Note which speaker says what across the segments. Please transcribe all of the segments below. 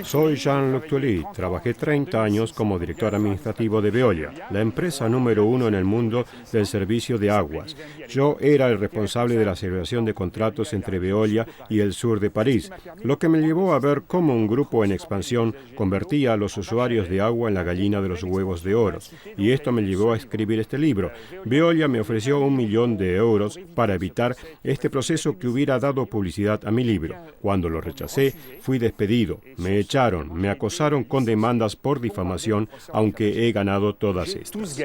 Speaker 1: Soy Jean-Luc Tully. Trabajé 30 años como director administrativo de Veolia, la empresa número 1 en el mundo del servicio de aguas. Yo era el responsable de la celebración de contratos entre Veolia y el sur de París, lo que me llevó a ver cómo un grupo en expansión convertía a los usuarios de agua en la gallina de los huevos de oro. Y esto me llevó a escribir este libro. Veolia me ofreció €1.000.000 para evitar este proceso que hubiera dado publicidad a mi libro. Cuando lo rechacé, fui despedido. Me echaron, me acosaron con demandas por difamación, aunque he ganado todas estas.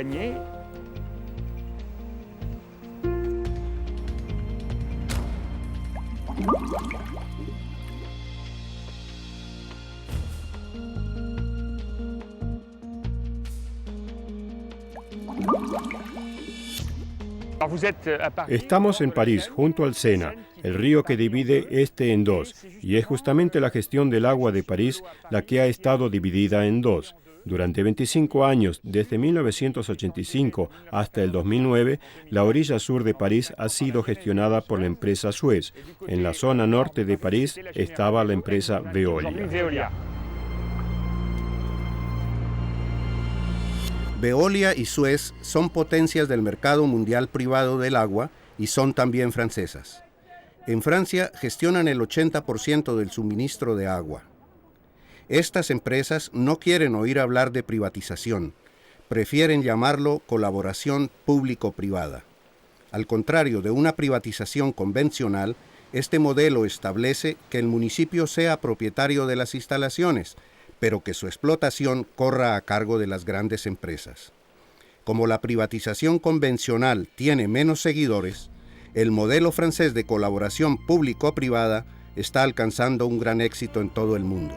Speaker 1: Estamos en París, junto al Sena, el río que divide este en dos, y es justamente la gestión del agua de París la que ha estado dividida en dos. Durante 25 años, desde 1985 hasta el 2009, la orilla sur de París ha sido gestionada por la empresa Suez. En la zona norte de París estaba la empresa Veolia.
Speaker 2: Veolia y Suez son potencias del mercado mundial privado del agua y son también francesas. En Francia gestionan el 80% del suministro de agua. Estas empresas no quieren oír hablar de privatización, prefieren llamarlo colaboración público-privada. Al contrario de una privatización convencional, este modelo establece que el municipio sea propietario de las instalaciones, pero que su explotación corra a cargo de las grandes empresas. Como la privatización convencional tiene menos seguidores, el modelo francés de colaboración público-privada está alcanzando un gran éxito en todo el mundo.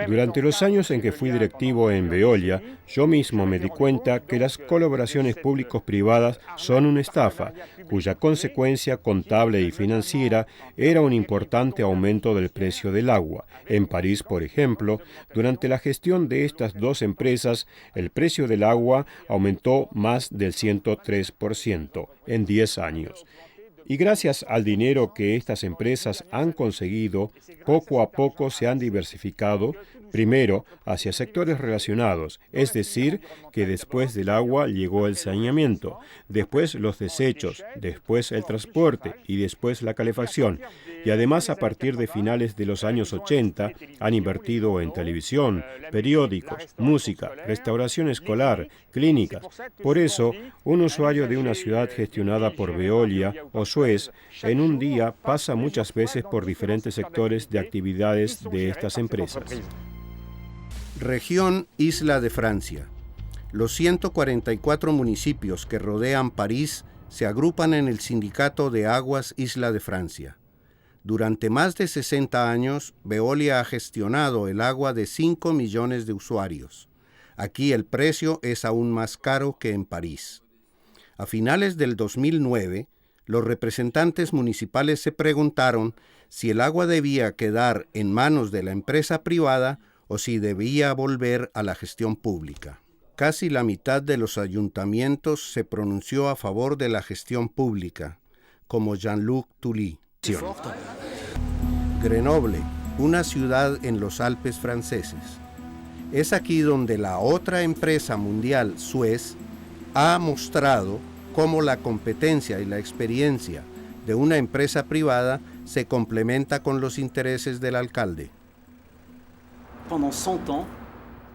Speaker 1: Durante los años en que fui directivo en Veolia, yo mismo me di cuenta que las colaboraciones públicos-privadas son una estafa, cuya consecuencia contable y financiera era un importante aumento del precio del agua. En París, por ejemplo, durante la gestión de estas dos empresas, el precio del agua aumentó más del 103% en 10 años. Y gracias al dinero que estas empresas han conseguido, poco a poco se han diversificado, primero hacia sectores relacionados, es decir, que después del agua llegó el saneamiento, después los desechos, después el transporte y después la calefacción. Y además, a partir de finales de los años 80, han invertido en televisión, periódicos, música, restauración escolar, clínicas. Por eso, un usuario de una ciudad gestionada por Veolia o Suez, en un día pasa muchas veces por diferentes sectores de actividades de estas empresas.
Speaker 2: Región Isla de Francia. Los 144 municipios que rodean París se agrupan en el Sindicato de Aguas Isla de Francia. Durante más de 60 años, Veolia ha gestionado el agua de 5 millones de usuarios. Aquí el precio es aún más caro que en París. A finales del 2009, los representantes municipales se preguntaron si el agua debía quedar en manos de la empresa privada o si debía volver a la gestión pública. Casi la mitad de los ayuntamientos se pronunció a favor de la gestión pública, como Jean-Luc Tully. Grenoble, una ciudad en los Alpes franceses. Es aquí donde la otra empresa mundial, Suez, ha mostrado cómo la competencia y la experiencia de una empresa privada se complementa con los intereses del alcalde.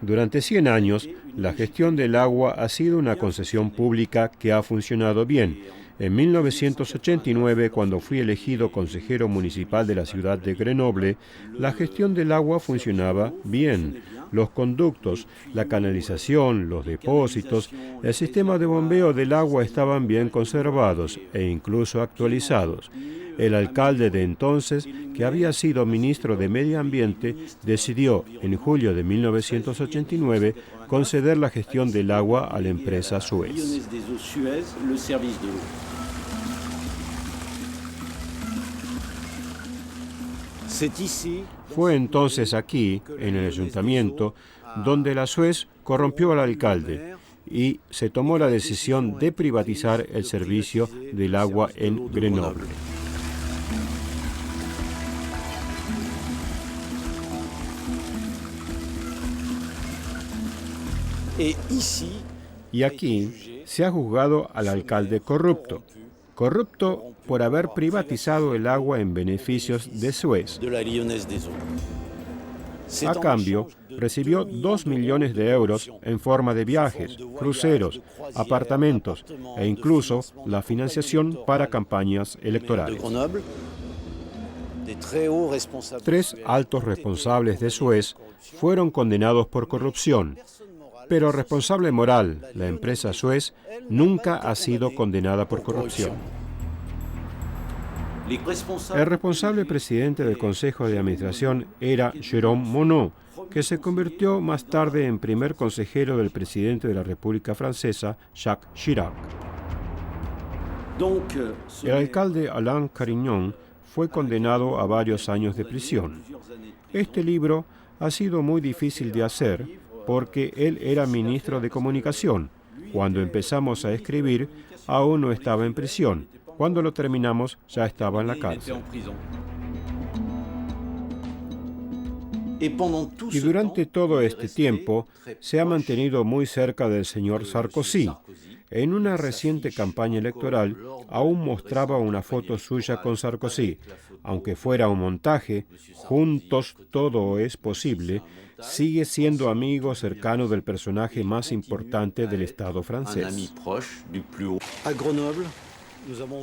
Speaker 1: Durante 100 años, la gestión del agua ha sido una concesión pública que ha funcionado bien. En 1989, cuando fui elegido consejero municipal de la ciudad de Grenoble, la gestión del agua funcionaba bien. Los conductos, la canalización, los depósitos, el sistema de bombeo del agua estaban bien conservados e incluso actualizados. El alcalde de entonces, que había sido ministro de Medio Ambiente, decidió en julio de 1989 conceder la gestión del agua a la empresa Suez. Fue entonces aquí, en el ayuntamiento, donde la Suez corrompió al alcalde y se tomó la decisión de privatizar el servicio del agua en Grenoble. Y aquí se ha juzgado al alcalde corrupto por haber privatizado el agua en beneficios de Suez. A cambio, recibió 2 millones de euros en forma de viajes, cruceros, apartamentos e incluso la financiación para campañas electorales. 3 altos responsables de Suez fueron condenados por corrupción, pero responsable moral, la empresa Suez, nunca ha sido condenada por corrupción. El responsable presidente del Consejo de Administración era Jérôme Monod, que se convirtió más tarde en primer consejero del presidente de la República Francesa, Jacques Chirac. El alcalde Alain Carignan fue condenado a varios años de prisión. Este libro ha sido muy difícil de hacer porque él era ministro de Comunicación. Cuando empezamos a escribir, aún no estaba en prisión. Cuando lo terminamos, ya estaba en la cárcel. Y durante todo este tiempo, se ha mantenido muy cerca del señor Sarkozy. En una reciente campaña electoral, aún mostraba una foto suya con Sarkozy. Aunque fuera un montaje, juntos todo es posible, sigue siendo amigo cercano del personaje más importante del Estado francés.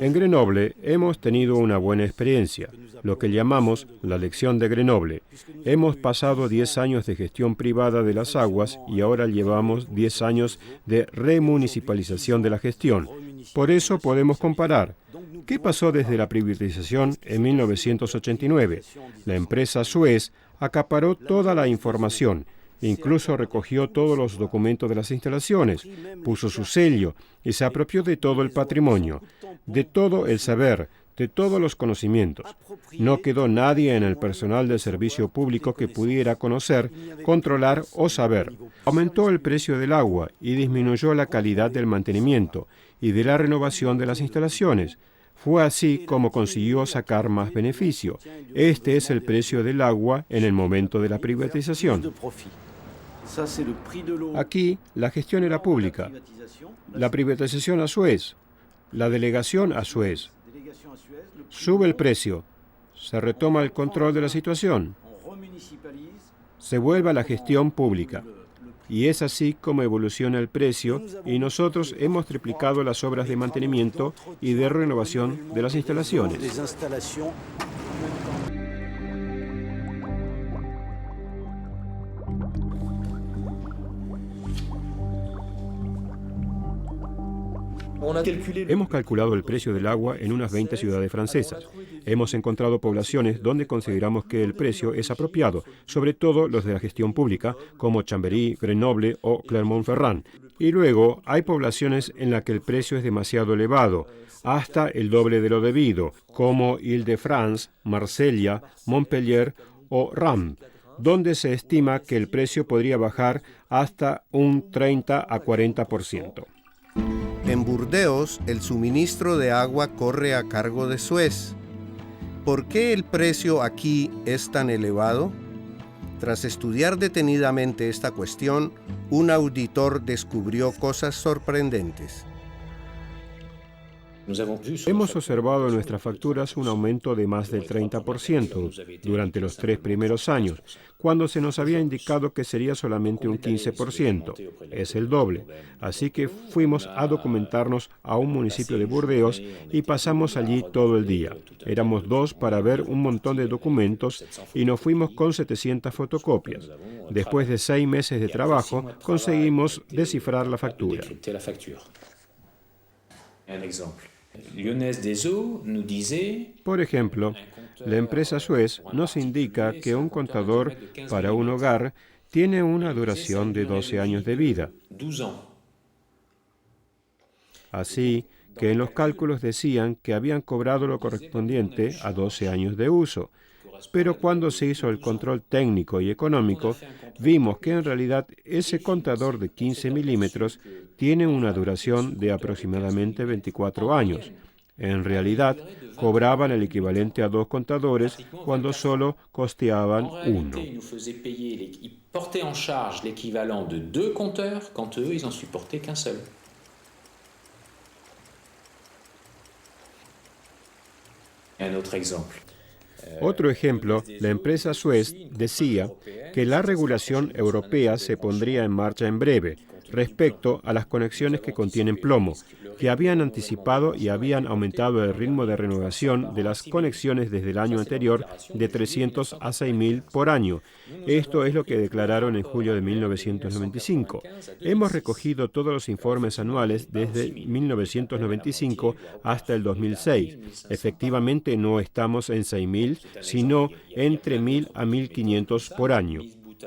Speaker 1: En Grenoble hemos tenido una buena experiencia, lo que llamamos la lección de Grenoble. Hemos pasado 10 años de gestión privada de las aguas y ahora llevamos 10 años de remunicipalización de la gestión. Por eso podemos comparar. ¿Qué pasó desde la privatización en 1989? La empresa Suez acaparó toda la información. Incluso recogió todos los documentos de las instalaciones, puso su sello y se apropió de todo el patrimonio, de todo el saber, de todos los conocimientos. No quedó nadie en el personal del servicio público que pudiera conocer, controlar o saber. Aumentó el precio del agua y disminuyó la calidad del mantenimiento y de la renovación de las instalaciones. Fue así como consiguió sacar más beneficio. Este es el precio del agua en el momento de la privatización. Aquí la gestión era pública, la privatización a Suez, la delegación a Suez. Sube el precio, se retoma el control de la situación, se vuelve a la gestión pública. Y es así como evoluciona el precio y nosotros hemos triplicado las obras de mantenimiento y de renovación de las instalaciones. Hemos calculado el precio del agua en unas 20 ciudades francesas. Hemos encontrado poblaciones donde consideramos que el precio es apropiado, sobre todo los de la gestión pública, como Chambéry, Grenoble o Clermont-Ferrand. Y luego hay poblaciones en las que el precio es demasiado elevado, hasta el doble de lo debido, como Île-de-France, Marsella, Montpellier o Reims, donde se estima que el precio podría bajar hasta un 30 a 40%.
Speaker 2: En Burdeos, el suministro de agua corre a cargo de Suez. ¿Por qué el precio aquí es tan elevado? Tras estudiar detenidamente esta cuestión, un auditor descubrió cosas sorprendentes.
Speaker 1: Hemos observado en nuestras facturas un aumento de más del 30% durante los 3 primeros años, cuando se nos había indicado que sería solamente un 15%. Es el doble. Así que fuimos a documentarnos a un municipio de Burdeos y pasamos allí todo el día. Éramos 2 para ver un montón de documentos y nos fuimos con 700 fotocopias. Después de 6 meses de trabajo, conseguimos descifrar la factura. Por ejemplo, la empresa Suez nos indica que un contador para un hogar tiene una duración de 12 años de vida. Así que en los cálculos decían que habían cobrado lo correspondiente a 12 años de uso. Pero cuando se hizo el control técnico y económico, vimos que en realidad ese contador de 15 milímetros tiene una duración de aproximadamente 24 años. En realidad, cobraban el equivalente a 2 contadores cuando solo costeaban uno.
Speaker 3: Ils portaient en charge l'équivalent de 2 compteurs quand eux, ils en supportaient qu'un seul. Un autre exemple.
Speaker 1: Otro ejemplo, la empresa Suez decía que la regulación europea se pondría en marcha en breve respecto a las conexiones que contienen plomo, que habían anticipado y habían aumentado el ritmo de renovación de las conexiones desde el año anterior de 300 a 6.000 por año. Esto es lo que declararon en julio de 1995. Hemos recogido todos los informes anuales desde 1995 hasta el 2006. Efectivamente, no estamos en 6.000, sino entre 1.000 a 1.500 por año.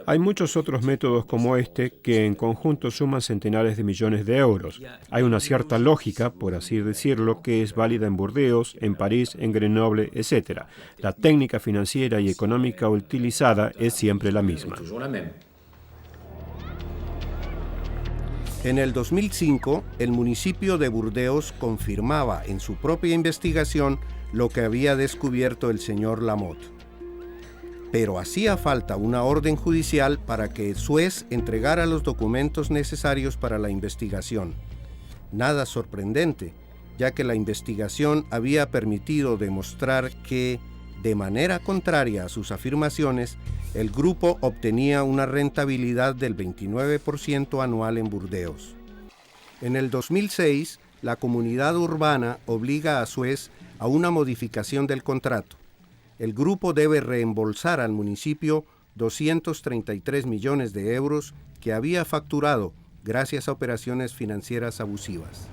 Speaker 1: Hay muchos otros métodos como este que en conjunto suman centenares de millones de euros. Hay una cierta lógica, por así decirlo, que es válida en Burdeos, en París, en Grenoble, etc. La técnica financiera y económica utilizada es siempre la misma.
Speaker 2: En el 2005, el municipio de Burdeos confirmaba en su propia investigación lo que había descubierto el señor Lamotte. Pero hacía falta una orden judicial para que Suez entregara los documentos necesarios para la investigación. Nada sorprendente, ya que la investigación había permitido demostrar que, de manera contraria a sus afirmaciones, el grupo obtenía una rentabilidad del 29% anual en Burdeos. En el 2006, la comunidad urbana obliga a Suez a una modificación del contrato. El grupo debe reembolsar al municipio 233 millones de euros que había facturado gracias a operaciones financieras abusivas.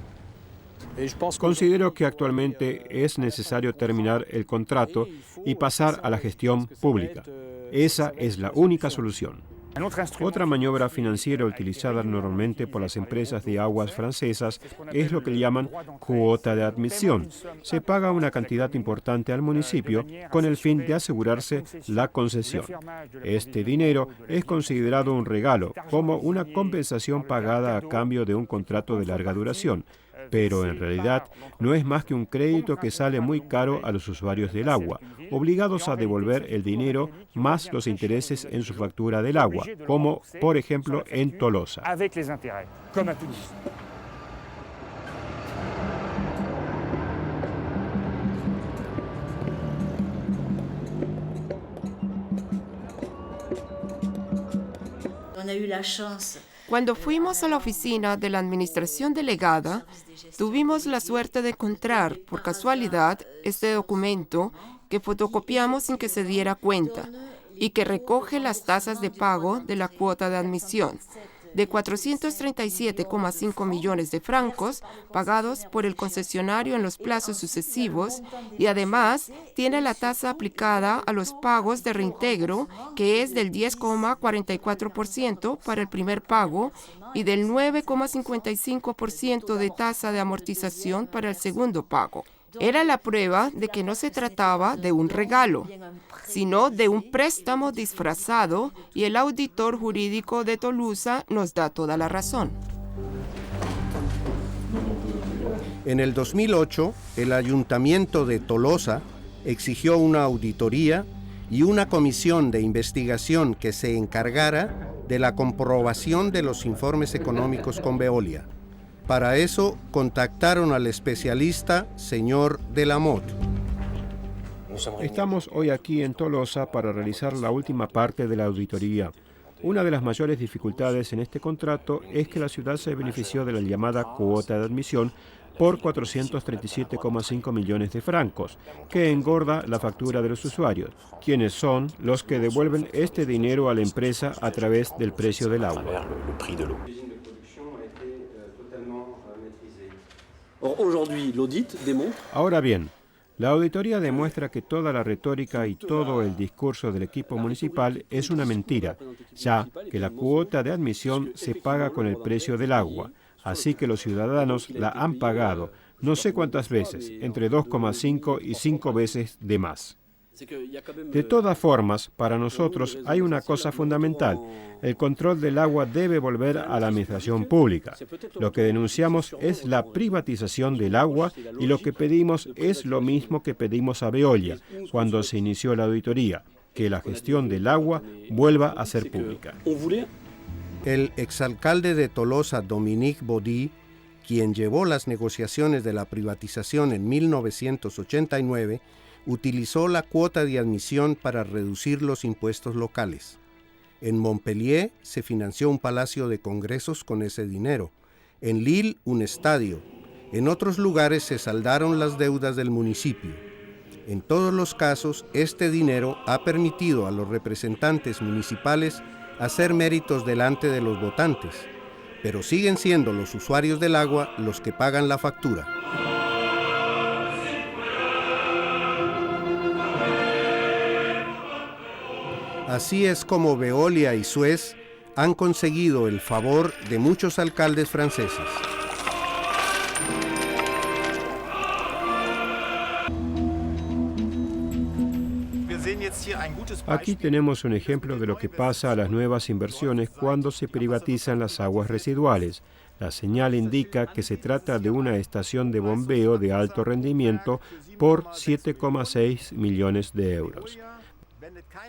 Speaker 1: Considero que actualmente es necesario terminar el contrato y pasar a la gestión pública. Esa es la única solución. Otra maniobra financiera utilizada normalmente por las empresas de aguas francesas es lo que llaman cuota de admisión. Se paga una cantidad importante al municipio con el fin de asegurarse la concesión. Este dinero es considerado un regalo, como una compensación pagada a cambio de un contrato de larga duración. Pero en realidad no es más que un crédito que sale muy caro a los usuarios del agua, obligados a devolver el dinero más los intereses en su factura del agua, como por ejemplo en Tolosa.
Speaker 4: Cuando fuimos a la oficina de la administración delegada, tuvimos la suerte de encontrar, por casualidad, este documento que fotocopiamos sin que se diera cuenta y que recoge las tasas de pago de la cuota de admisión de 437,5 millones de francos pagados por el concesionario en los plazos sucesivos y además tiene la tasa aplicada a los pagos de reintegro que es del 10,44% para el primer pago y del 9,55% de tasa de amortización para el segundo pago. Era la prueba de que no se trataba de un regalo, sino de un préstamo disfrazado y el auditor jurídico de Tolosa nos da toda la razón.
Speaker 2: En el 2008, el ayuntamiento de Tolosa exigió una auditoría y una comisión de investigación que se encargara de la comprobación de los informes económicos con Veolia. Para eso contactaron al especialista señor de Lamotte.
Speaker 1: Estamos hoy aquí en Tolosa para realizar la última parte de la auditoría. Una de las mayores dificultades en este contrato es que la ciudad se benefició de la llamada cuota de admisión por 437,5 millones de francos, que engorda la factura de los usuarios, quienes son los que devuelven este dinero a la empresa a través del precio del agua. Ahora bien, la auditoría demuestra que toda la retórica y todo el discurso del equipo municipal es una mentira, ya que la cuota de admisión se paga con el precio del agua, así que los ciudadanos la han pagado no sé cuántas veces, entre 2,5 y 5 veces de más. De todas formas, para nosotros hay una cosa fundamental. El control del agua debe volver a la administración pública. Lo que denunciamos es la privatización del agua y lo que pedimos es lo mismo que pedimos a Veolia cuando se inició la auditoría, que la gestión del agua vuelva a ser pública.
Speaker 2: El exalcalde de Tolosa, Dominique Baudy, quien llevó las negociaciones de la privatización en 1989, utilizó la cuota de admisión para reducir los impuestos locales. En Montpellier se financió un palacio de congresos con ese dinero. En Lille, un estadio. En otros lugares se saldaron las deudas del municipio. En todos los casos, este dinero ha permitido a los representantes municipales hacer méritos delante de los votantes, pero siguen siendo los usuarios del agua los que pagan la factura. Así es como Veolia y Suez han conseguido el favor de muchos alcaldes franceses.
Speaker 1: Aquí tenemos un ejemplo de lo que pasa a las nuevas inversiones cuando se privatizan las aguas residuales. La señal indica que se trata de una estación de bombeo de alto rendimiento por 7,6 millones de euros.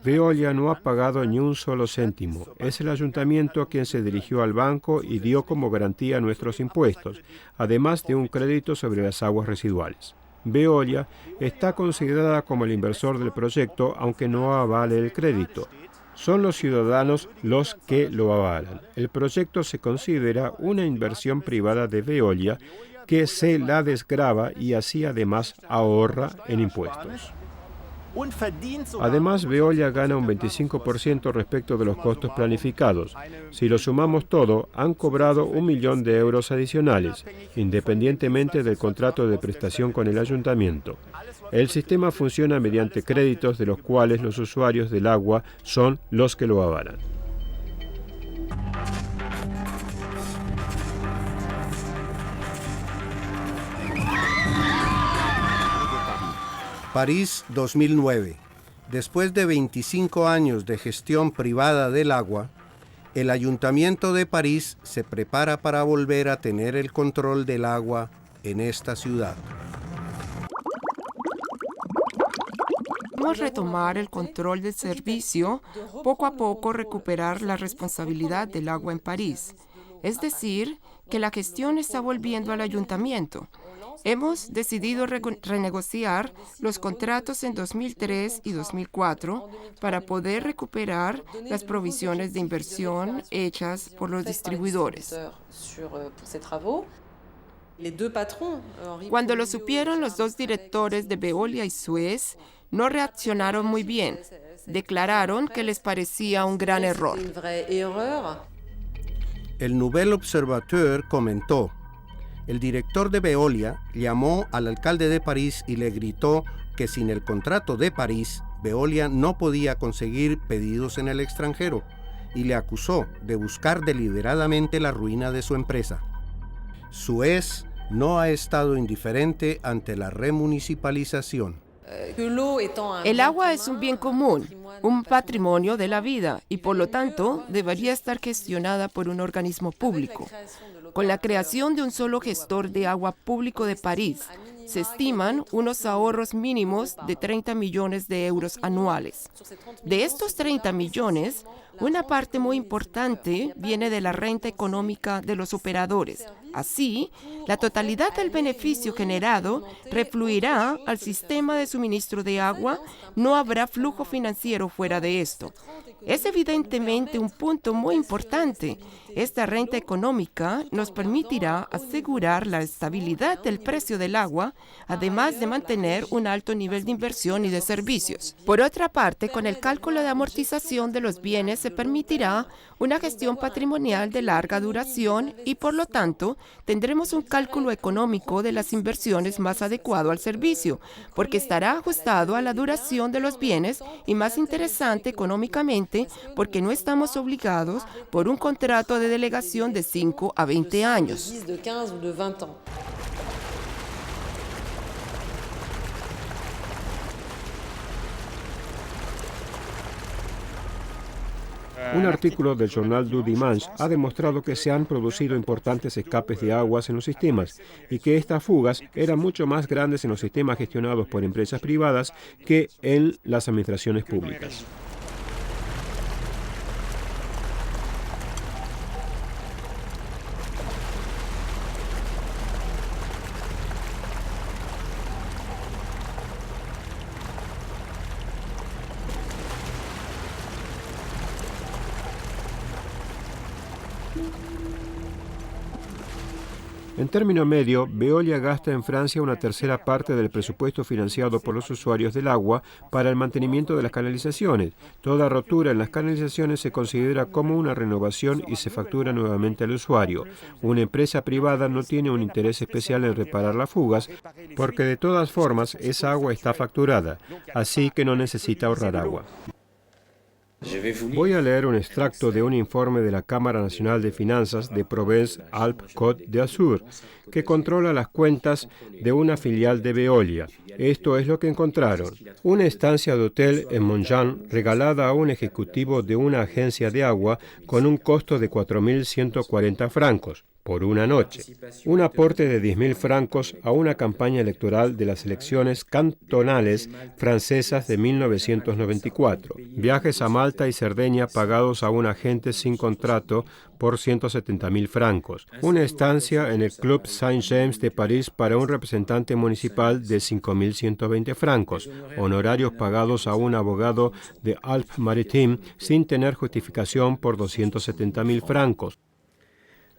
Speaker 1: Veolia no ha pagado ni un solo céntimo. Es el ayuntamiento quien se dirigió al banco y dio como garantía nuestros impuestos, además de un crédito sobre las aguas residuales. Veolia está considerada como el inversor del proyecto, aunque no avale el crédito. Son los ciudadanos los que lo avalan. El proyecto se considera una inversión privada de Veolia que se la desgrava y así además ahorra en impuestos. Además, Veolia gana un 25% respecto de los costos planificados. Si lo sumamos todo, han cobrado 1 millón de euros adicionales, independientemente del contrato de prestación con el ayuntamiento. El sistema funciona mediante créditos de los cuales los usuarios del agua son los que lo avalan.
Speaker 2: París 2009. Después de 25 años de gestión privada del agua, el Ayuntamiento de París se prepara para volver a tener el control del agua en esta ciudad.
Speaker 4: Podemos retomar el control del servicio, poco a poco recuperar la responsabilidad del agua en París. Es decir, que la gestión está volviendo al ayuntamiento. Hemos decidido renegociar los contratos en 2003 y 2004 para poder recuperar las provisiones de inversión hechas por los distribuidores. Cuando lo supieron, los dos directores de Veolia y Suez no reaccionaron muy bien. Declararon que les parecía un gran error.
Speaker 2: El Nouvel Observateur comentó: el director de Veolia llamó al alcalde de París y le gritó que sin el contrato de París, Veolia no podía conseguir pedidos en el extranjero y le acusó de buscar deliberadamente la ruina de su empresa. Suez no ha estado indiferente ante la remunicipalización.
Speaker 4: El agua es un bien común, un patrimonio de la vida y por lo tanto debería estar gestionada por un organismo público. Con la creación de un solo gestor de agua público de París, se estiman unos ahorros mínimos de 30 millones de euros anuales. De estos 30 millones, una parte muy importante viene de la renta económica de los operadores. Así, la totalidad del beneficio generado refluirá al sistema de suministro de agua, no habrá flujo financiero fuera de esto. Es evidentemente un punto muy importante. Esta renta económica nos permitirá asegurar la estabilidad del precio del agua, además de mantener un alto nivel de inversión y de servicios. Por otra parte, con el cálculo de amortización de los bienes se permitirá una gestión patrimonial de larga duración y, por lo tanto, tendremos un cálculo económico de las inversiones más adecuado al servicio, porque estará ajustado a la duración de los bienes y más interesante económicamente porque no estamos obligados por un contrato de delegación de 5 a 20 años.
Speaker 1: Un artículo del jornal Du Dimanche ha demostrado que se han producido importantes escapes de aguas en los sistemas y que estas fugas eran mucho más grandes en los sistemas gestionados por empresas privadas que en las administraciones públicas. En término medio, Veolia gasta en Francia una tercera parte del presupuesto financiado por los usuarios del agua para el mantenimiento de las canalizaciones. Toda rotura en las canalizaciones se considera como una renovación y se factura nuevamente al usuario. Una empresa privada no tiene un interés especial en reparar las fugas porque de todas formas esa agua está facturada, así que no necesita ahorrar agua. Voy a leer un extracto de un informe de la Cámara Nacional de Finanzas de Provence-Alpes-Côte d'Azur, que controla las cuentas de una filial de Veolia. Esto es lo que encontraron. Una estancia de hotel en Montjean regalada a un ejecutivo de una agencia de agua con un costo de 4.140 francos. Por una noche. Un aporte de 10.000 francos a una campaña electoral de las elecciones cantonales francesas de 1994. Viajes a Malta y Cerdeña pagados a un agente sin contrato por 170.000 francos. Una estancia en el Club Saint-James de París para un representante municipal de 5.120 francos. Honorarios pagados a un abogado de Alpes-Maritimes sin tener justificación por 270.000 francos.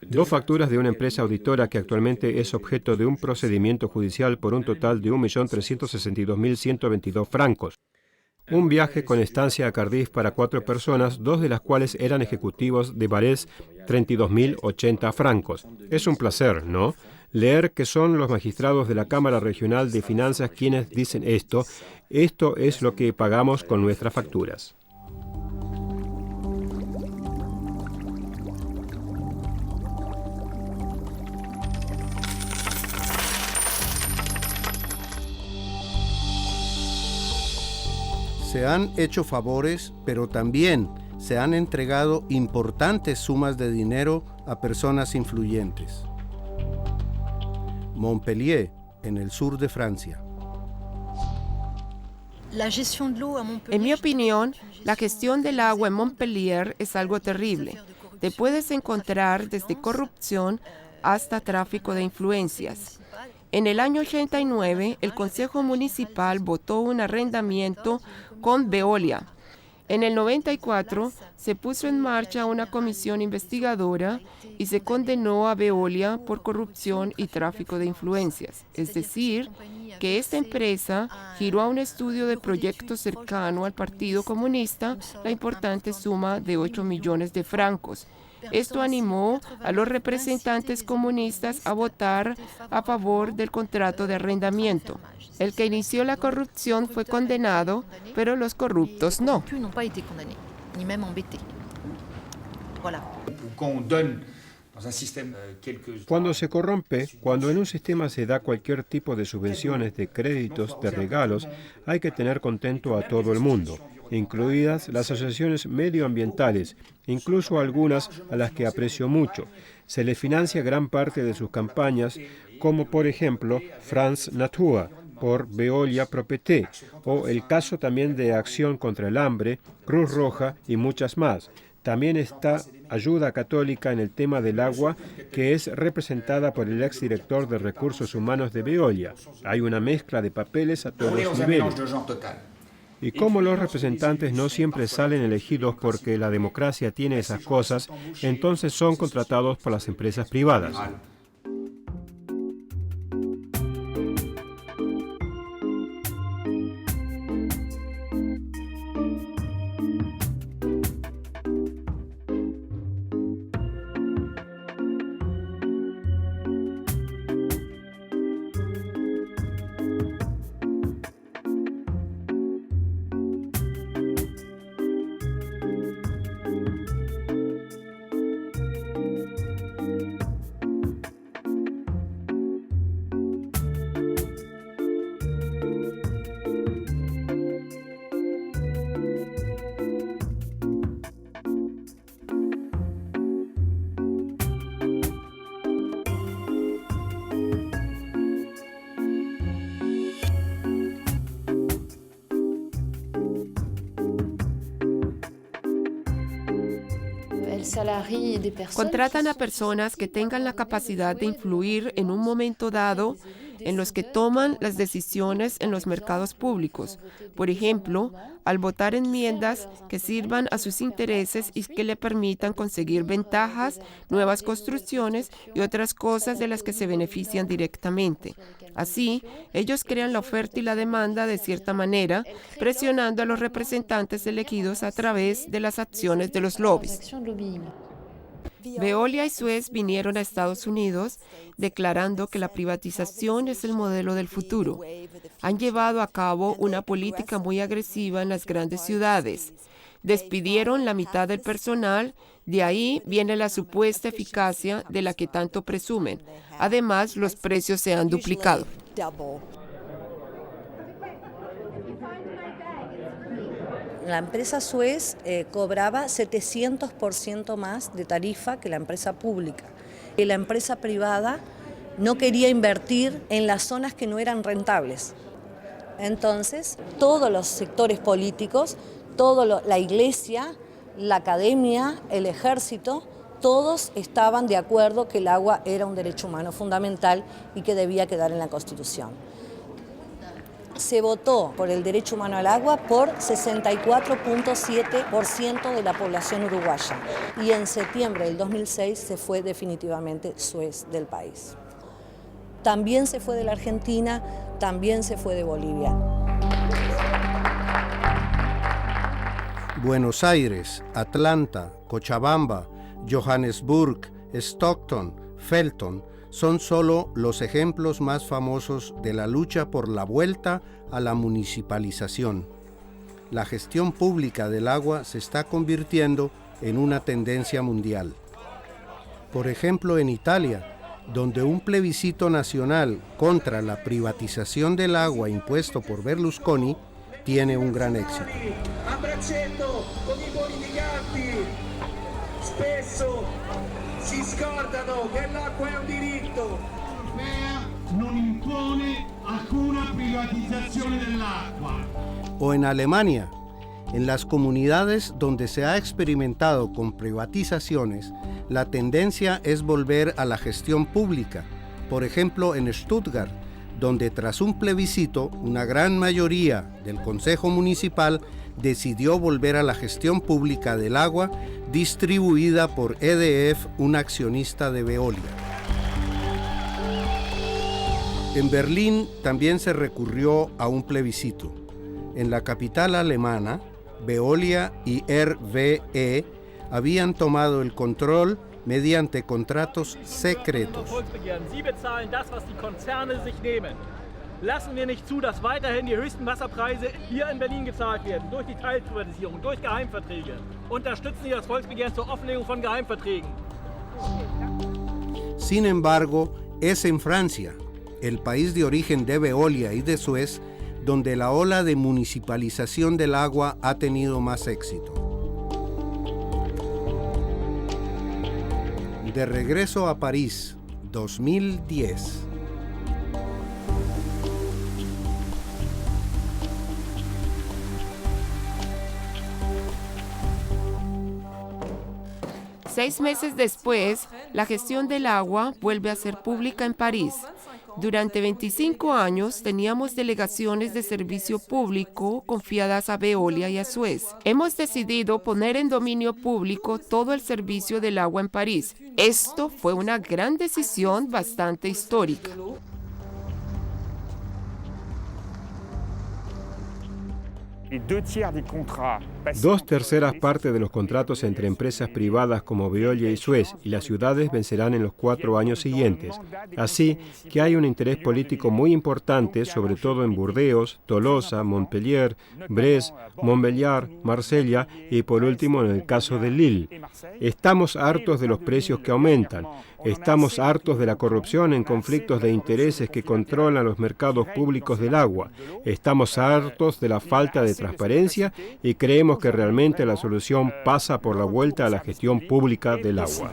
Speaker 1: Dos facturas de una empresa auditora que actualmente es objeto de un procedimiento judicial por un total de 1.362.122 francos. Un viaje con estancia a Cardiff para 4 personas, 2 de las cuales eran ejecutivos de Varese, 32.080 francos. Es un placer, ¿no? Leer que son los magistrados de la Cámara Regional de Finanzas quienes dicen esto. Esto es lo que pagamos con nuestras facturas.
Speaker 2: Se han hecho favores, pero también se han entregado importantes sumas de dinero a personas influyentes. Montpellier, en el sur de Francia.
Speaker 4: En mi opinión, la gestión del agua en Montpellier es algo terrible. Te puedes encontrar desde corrupción hasta tráfico de influencias. En el año 89, el Consejo Municipal votó un arrendamiento con Veolia. En el 94, se puso en marcha una comisión investigadora y se condenó a Veolia por corrupción y tráfico de influencias. Es decir, que esta empresa giró a un estudio de proyecto cercano al Partido Comunista la importante suma de 8 millones de francos. Esto animó a los representantes comunistas a votar a favor del contrato de arrendamiento. El que inició la corrupción fue condenado, pero los corruptos no.
Speaker 1: Cuando se corrompe, cuando en un sistema se da cualquier tipo de subvenciones, de créditos, de regalos, hay que tener contento a todo el mundo, incluidas las asociaciones medioambientales, incluso algunas a las que aprecio mucho. Se les financia gran parte de sus campañas, como por ejemplo France Nature, por Veolia Propreté, o el caso también de Acción contra el Hambre, Cruz Roja y muchas más. También está Ayuda Católica en el tema del agua, que es representada por el exdirector de Recursos Humanos de Veolia. Hay una mezcla de papeles a todos los niveles. Y como los representantes no siempre salen elegidos porque la democracia tiene esas cosas, entonces son contratados por las empresas privadas.
Speaker 4: Contratan a personas que tengan la capacidad de influir en un momento dado en los que toman las decisiones en los mercados públicos. Por ejemplo, al votar enmiendas que sirvan a sus intereses y que le permitan conseguir ventajas, nuevas construcciones y otras cosas de las que se benefician directamente. Así, ellos crean la oferta y la demanda de cierta manera, presionando a los representantes elegidos a través de las acciones de los lobbies. Veolia y Suez vinieron a Estados Unidos declarando que la privatización es el modelo del futuro. Han llevado a cabo una política muy agresiva en las grandes ciudades. Despidieron la mitad del personal, de ahí viene la supuesta eficacia de la que tanto presumen. Además, los precios se han duplicado.
Speaker 5: La empresa Suez cobraba 700% más de tarifa que la empresa pública. Y la empresa privada no quería invertir en las zonas que no eran rentables. Entonces, todos los sectores políticos, la iglesia, la academia, el ejército, todos estaban de acuerdo que el agua era un derecho humano fundamental y que debía quedar en la Constitución. Se votó por el derecho humano al agua por 64.7% de la población uruguaya y en septiembre del 2006 se fue definitivamente Suez del país. También se fue de la Argentina, también se fue de Bolivia.
Speaker 2: Buenos Aires, Atlanta, Cochabamba, Johannesburg, Stockton, Felton son solo los ejemplos más famosos de la lucha por la vuelta a la municipalización. La gestión pública del agua se está convirtiendo en una tendencia mundial. Por ejemplo, en Italia, donde un plebiscito nacional contra la privatización del agua impuesto por Berlusconi tiene un gran éxito.
Speaker 6: Si scordano che l'acqua è un diritto. Non impone alcuna privatizzazione dell'acqua.
Speaker 2: O en Alemania, en las comunidades donde se ha experimentado con privatizaciones, la tendencia es volver a la gestión pública. Por ejemplo, en Stuttgart, donde tras un plebiscito, una gran mayoría del Consejo Municipal decidió volver a la gestión pública del agua distribuida por EDF, un accionista de Veolia. En Berlín también se recurrió a un plebiscito. En la capital alemana, Veolia y RWE habían tomado el control mediante contratos secretos.
Speaker 7: Lassen wir nicht zu, dass weiterhin die höchsten Wasserpreise hier in Berlin gezahlt werden, durch die Teilprivatisierung, durch Geheimverträge. Unterstützen Sie das Volksbegehren zur Offenlegung von Geheimverträgen.
Speaker 2: Sin embargo, es en Francia, el país de origen de Veolia y de Suez, donde la ola de municipalización del agua ha tenido más éxito. De regreso a París, 2010.
Speaker 4: Seis meses después, la gestión del agua vuelve a ser pública en París. Durante 25 años teníamos delegaciones de servicio público confiadas a Veolia y a Suez. Hemos decidido poner en dominio público todo el servicio del agua en París. Esto fue una gran decisión bastante histórica.
Speaker 1: Dos terceras partes de los contratos entre empresas privadas como Veolia y Suez y las ciudades vencerán en los 4 años siguientes. Así que hay un interés político muy importante, sobre todo en Burdeos, Tolosa, Montpellier, Brest, Montbéliard, Marsella y por último en el caso de Lille. Estamos hartos de los precios que aumentan. Estamos hartos de la corrupción en conflictos de intereses que controlan los mercados públicos del agua. Estamos hartos de la falta de transparencia y creemos que realmente la solución pasa por la vuelta a la gestión pública del agua.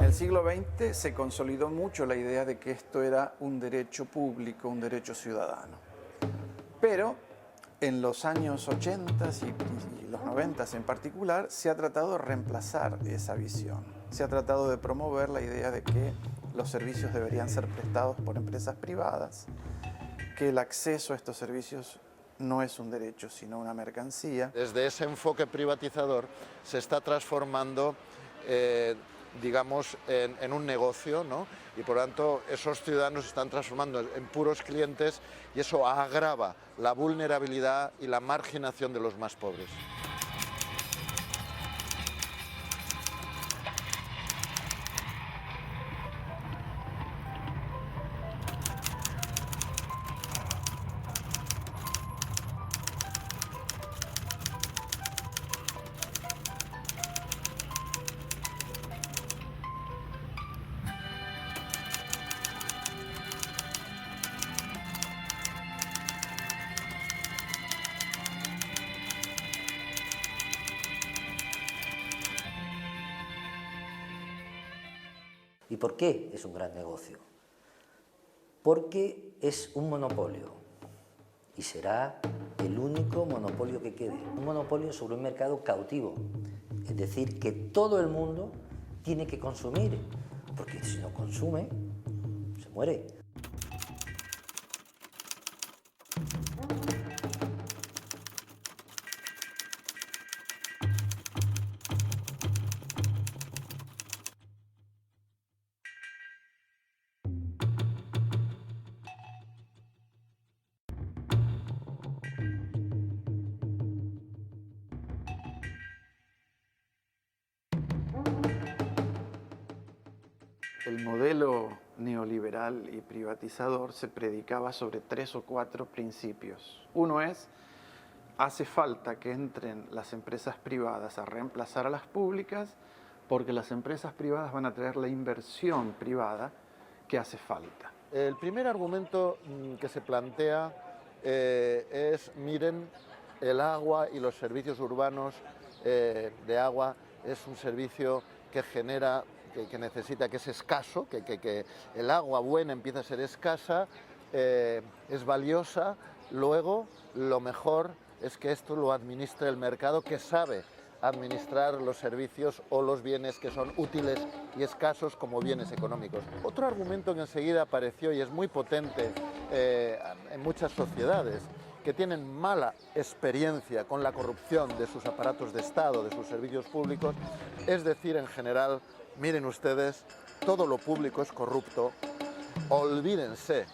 Speaker 8: el siglo XX se consolidó mucho la idea de que esto era un derecho público, un derecho ciudadano. Pero en los años 80 y los 90 en particular, se ha tratado de reemplazar esa visión. Se ha tratado de promover la idea de que los servicios deberían ser prestados por empresas privadas, que el acceso a estos servicios no es un derecho, sino una mercancía.
Speaker 9: Desde ese enfoque privatizador se está transformando, digamos, en un negocio, ¿no? Y por lo tanto esos ciudadanos se están transformando en puros clientes y eso agrava la vulnerabilidad y la marginación de los más pobres.
Speaker 10: ¿Y por qué es un gran negocio? Porque es un monopolio y será el único monopolio que quede. Un monopolio sobre un mercado cautivo, es decir, que todo el mundo tiene que consumir, porque si no consume, se muere.
Speaker 8: El modelo neoliberal y privatizador se predicaba sobre 3 o 4 principios. Uno es, hace falta que entren las empresas privadas a reemplazar a las públicas porque las empresas privadas van a traer la inversión privada que hace falta.
Speaker 9: El primer argumento que se plantea es, miren, el agua y los servicios urbanos de agua es un servicio que genera, que necesita, que es escaso, que el agua buena empieza a ser escasa, es valiosa, luego lo mejor es que esto lo administre el mercado que sabe administrar los servicios o los bienes que son útiles y escasos como bienes económicos. Otro argumento que enseguida apareció y es muy potente en muchas sociedades que tienen mala experiencia con la corrupción de sus aparatos de Estado, de sus servicios públicos, es decir, en general, miren ustedes, todo lo público es corrupto, olvídense,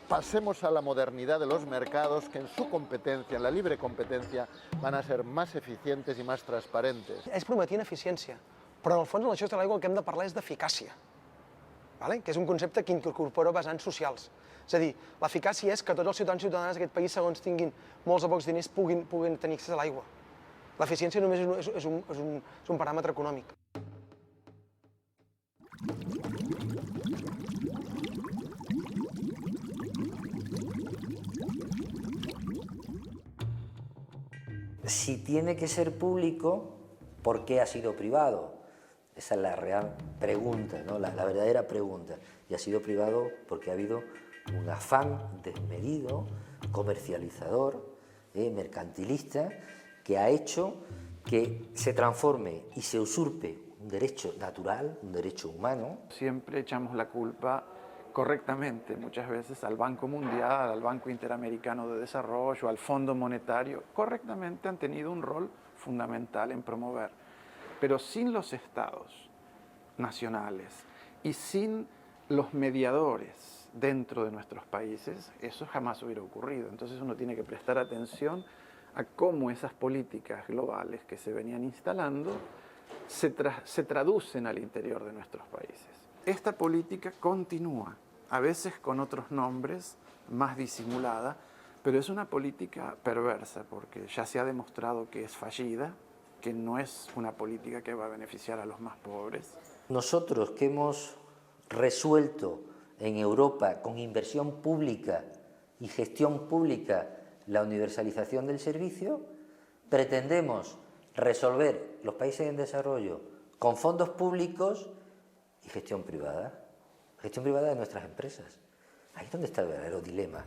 Speaker 9: pasemos a la modernidad de los mercados que en su competencia, en la libre competencia, van a ser más eficientes i més transparentes.
Speaker 11: Ells prometien eficiència, però en el fons en la gestió de l'aigua el que hem de parlar és d'eficàcia, que és un concepte que incorpora vessants socials. És a dir, l'eficàcia és que tots els ciutadans i ciutadanes d'aquest país, segons tinguin molts o pocs diners, puguin tenir accés a l'aigua. L'eficiència només és un paràmetre econòmic.
Speaker 10: Si tiene que ser público, ¿por qué ha sido privado? Esa es la real pregunta, ¿no? La verdadera pregunta. Y ha sido privado porque ha habido un afán desmedido, comercializador, mercantilista, que ha hecho que se transforme y se usurpe un derecho natural, un derecho humano.
Speaker 8: Siempre echamos la culpa correctamente, muchas veces al Banco Mundial, al Banco Interamericano de Desarrollo, al Fondo Monetario, correctamente han tenido un rol fundamental en promover. Pero sin los estados nacionales y sin los mediadores dentro de nuestros países, eso jamás hubiera ocurrido. Entonces uno tiene que prestar atención a cómo esas políticas globales que se venían instalando se traducen al interior de nuestros países. Esta política continúa, a veces con otros nombres, más disimulada, pero es una política perversa porque ya se ha demostrado que es fallida, que no es una política que va a beneficiar a los más pobres.
Speaker 10: Nosotros que hemos resuelto en Europa con inversión pública y gestión pública la universalización del servicio, pretendemos resolver los países en desarrollo con fondos públicos y gestión privada. Gestión privada de nuestras empresas. Ahí es donde está el verdadero dilema.